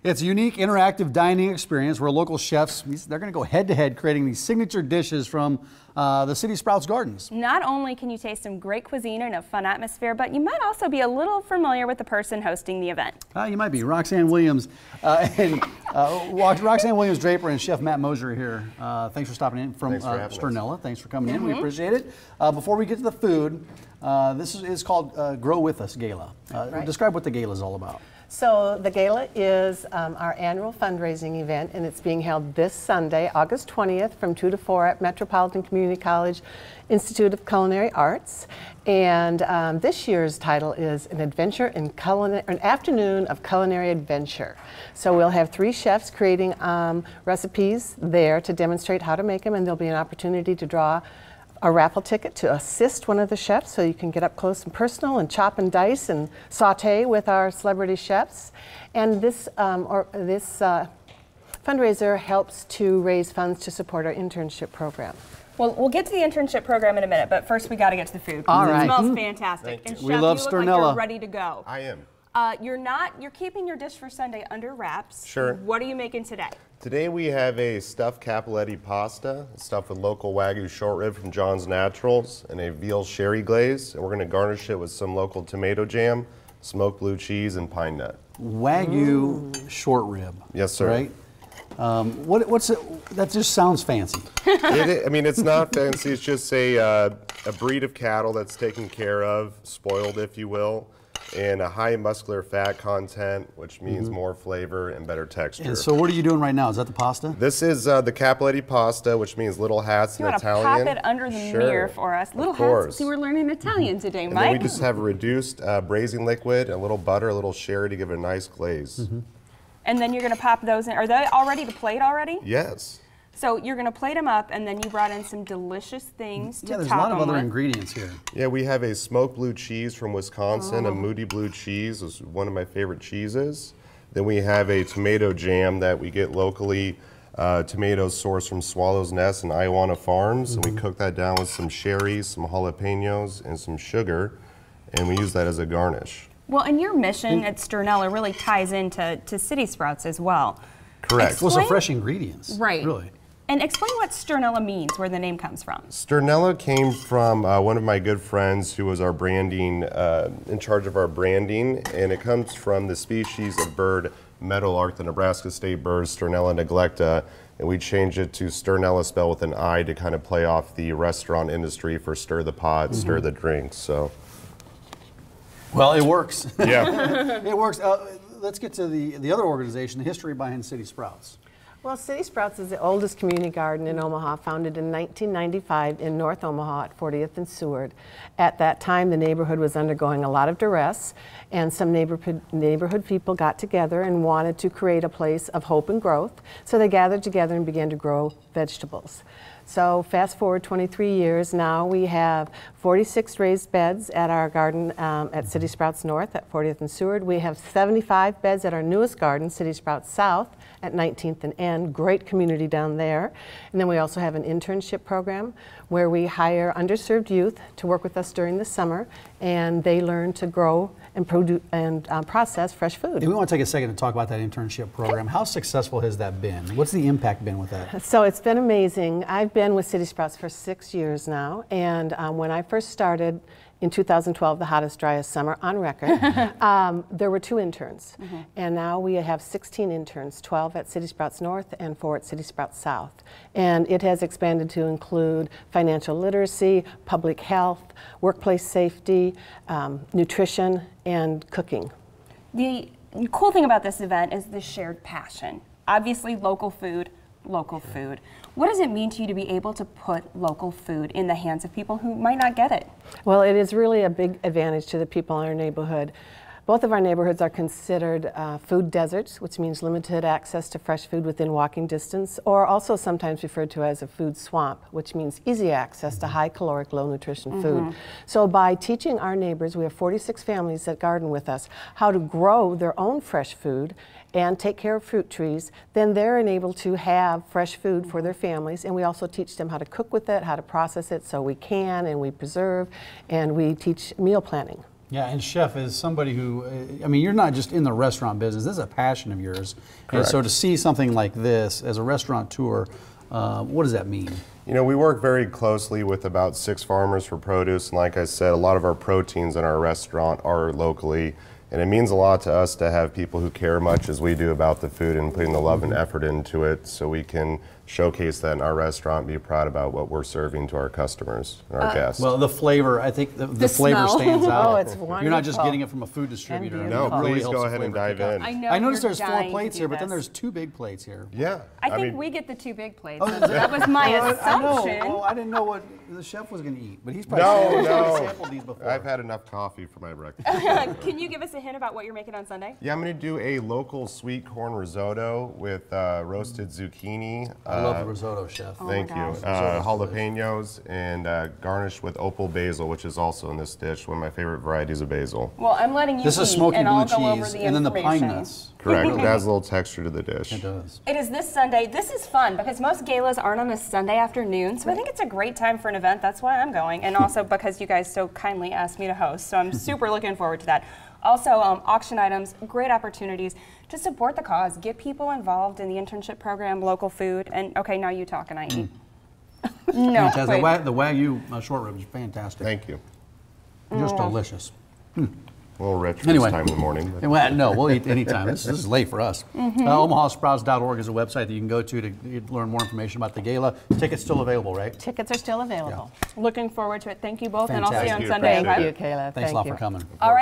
It's a unique interactive dining experience where local chefs, they're going to go head-to-head creating these signature dishes from the City Sprouts Gardens. Not only can you taste some great cuisine in a fun atmosphere, but you might also be a little familiar with the person hosting the event. You might be. Roxanne Williams Roxanne Williams Draper and Chef Matt Mosier here. Thanks for stopping in from Sternella. Thanks for coming in. We appreciate it. Before we get to the food, this is called Grow With Us Gala. Right. Describe what the gala is all about. So the gala is our annual fundraising event, and it's being held this Sunday, August 20th, from 2 to 4 at Metropolitan Community College Institute of Culinary Arts. And this year's title is an afternoon of culinary adventure. So we'll have 3 chefs creating recipes there to demonstrate how to make them, and there'll be an opportunity to draw a raffle ticket to assist one of the chefs, so you can get up close and personal and chop and dice and saute with our celebrity chefs. And this fundraiser helps to raise funds to support our internship program. Well, we'll get to the internship program in a minute, but first we got to get to the food. All right. It smells fantastic. And We Chef, love you look Sternella. like you're ready to go. I am. You're keeping your dish for Sunday under wraps. Sure. What are you making today? Today we have a stuffed cappelletti pasta, stuffed with local Wagyu short rib from John's Naturals, and a veal sherry glaze. And we're going to garnish it with some local tomato jam, smoked blue cheese, and pine nut. Wagyu short rib. Yes, sir. Right? What's it? That just sounds fancy. I mean, it's not fancy. It's just a breed of cattle that's taken care of, spoiled, if you will, and a high muscular fat content, which means more flavor and better texture. And so what are you doing right now? Is that the pasta? This is the cappelletti pasta, which means little hats in Italian. You want to pop it under the mirror for us. Little hats. See, we're learning Italian today, Mike. And then we just have reduced braising liquid, a little butter, a little sherry to give it a nice glaze. And then you're going to pop those in. Are they all ready to plate already? Yes. So you're going to plate them up, and then you brought in some delicious things to top them with. Yeah, there's a lot of other ingredients here. Yeah, we have a smoked blue cheese from Wisconsin, a Moody blue cheese is one of my favorite cheeses. Then we have a tomato jam that we get locally, tomatoes sourced from Swallow's Nest and Iowa Farms, and we cook that down with some cherries, some jalapenos, and some sugar, and we use that as a garnish. Well, and your mission at Sternella really ties into City Sprouts as well. Correct. Well, so fresh ingredients. Right. Really. And explain what Sternella means, where the name comes from. Sternella came from one of my good friends who was our branding, in charge of our branding, and it comes from the species of bird meadowlark, the Nebraska state bird Sternella neglecta, and we changed it to Sternella, spelled with an I, to kind of play off the restaurant industry for stir the pot, stir the drink. So. Well, it works. Yeah. It works. Let's get to the other organization, the history behind City Sprouts. Well, City Sprouts is the oldest community garden in Omaha, founded in 1995 in North Omaha at 40th and Seward. At that time, the neighborhood was undergoing a lot of duress, and some neighborhood people got together and wanted to create a place of hope and growth. So they gathered together and began to grow vegetables. So fast forward 23 years, now we have 46 raised beds at our garden at City Sprouts North at 40th and Seward. We have 75 beds at our newest garden, City Sprouts South at 19th and N. Great community down there. And then we also have an internship program where we hire underserved youth to work with us during the summer, and they learn to grow and produce and process fresh food. And we want to take a second to talk about that internship program. How successful has that been? What's the impact been with that? So it's been amazing. I've been with City Sprouts for 6 years now, and when I first started in 2012, the hottest, driest summer on record, there were 2 interns. And now we have 16 interns, 12 at City Sprouts North and 4 at City Sprouts South. And it has expanded to include financial literacy, public health, workplace safety, nutrition, and cooking. The cool thing about this event is the shared passion. Obviously, local food, local food. What does it mean to you to be able to put local food in the hands of people who might not get it? Well, it is really a big advantage to the people in our neighborhood. Both of our neighborhoods are considered food deserts, which means limited access to fresh food within walking distance, or also sometimes referred to as a food swamp, which means easy access to high caloric, low nutrition food. So by teaching our neighbors, we have 46 families that garden with us, how to grow their own fresh food and take care of fruit trees, then they're enabled to have fresh food for their families, and we also teach them how to cook with it, how to process it, so we can and we preserve, and we teach meal planning. Yeah, and chef is somebody who, I mean, you're not just in the restaurant business. This is a passion of yours. Correct. And so to see something like this as a restaurateur, what does that mean? You know, we work very closely with about 6 farmers for produce, and like I said, a lot of our proteins in our restaurant are locally, and it means a lot to us to have people who care much as we do about the food and putting the love and effort into it, so we can showcase that in our restaurant, be proud about what we're serving to our customers and our guests. Well, the flavor, I think the flavor smell. stands out. Oh, it's wonderful. You're not just getting it from a food distributor. And No, beautiful. It really please helps go the ahead and flavor dive kick in. out. I know. I noticed you're there's 4 dying to plates do here, but then this. there's 2 big plates here. Yeah. I think mean, we get the 2 big plates. That was my assumption. I know. Well, I didn't know what the chef was going to eat, but he's probably sampled these before. I've had enough coffee for my breakfast. Can you give us a hint about what you're making on Sunday? Yeah, I'm going to do a local sweet corn risotto with roasted zucchini. I love the risotto, chef. Thank you. Jalapenos and garnished with opal basil, which is also in this dish, one of my favorite varieties of basil. Well, I'm letting you This eat, is smoky and blue I'll go over cheese, the and then the pine information. nuts. Correct. It adds a little texture to the dish. It does. It is this Sunday. This is fun because most galas aren't on a Sunday afternoon, so I think it's a great time for an event. That's why I'm going, and also because you guys so kindly asked me to host, so I'm super looking forward to that. Also, auction items, great opportunities to support the cause, get people involved in the internship program, local food, and okay, now you talk and I eat. No, Fantastic. wait. The Wagyu short rib is fantastic. Thank you. Just delicious. A little rich for Anyway. this time in the morning. But Well, no, we'll eat anytime. This is late for us. OmahaSprouts.org is a website that you can go to learn more information about the gala. Tickets still available, right? Tickets are still available. Looking forward to it. Thank you both, and I'll see you on Fantastic. Sunday. Thank Thank you, Kayla. Thanks a lot for coming. All right.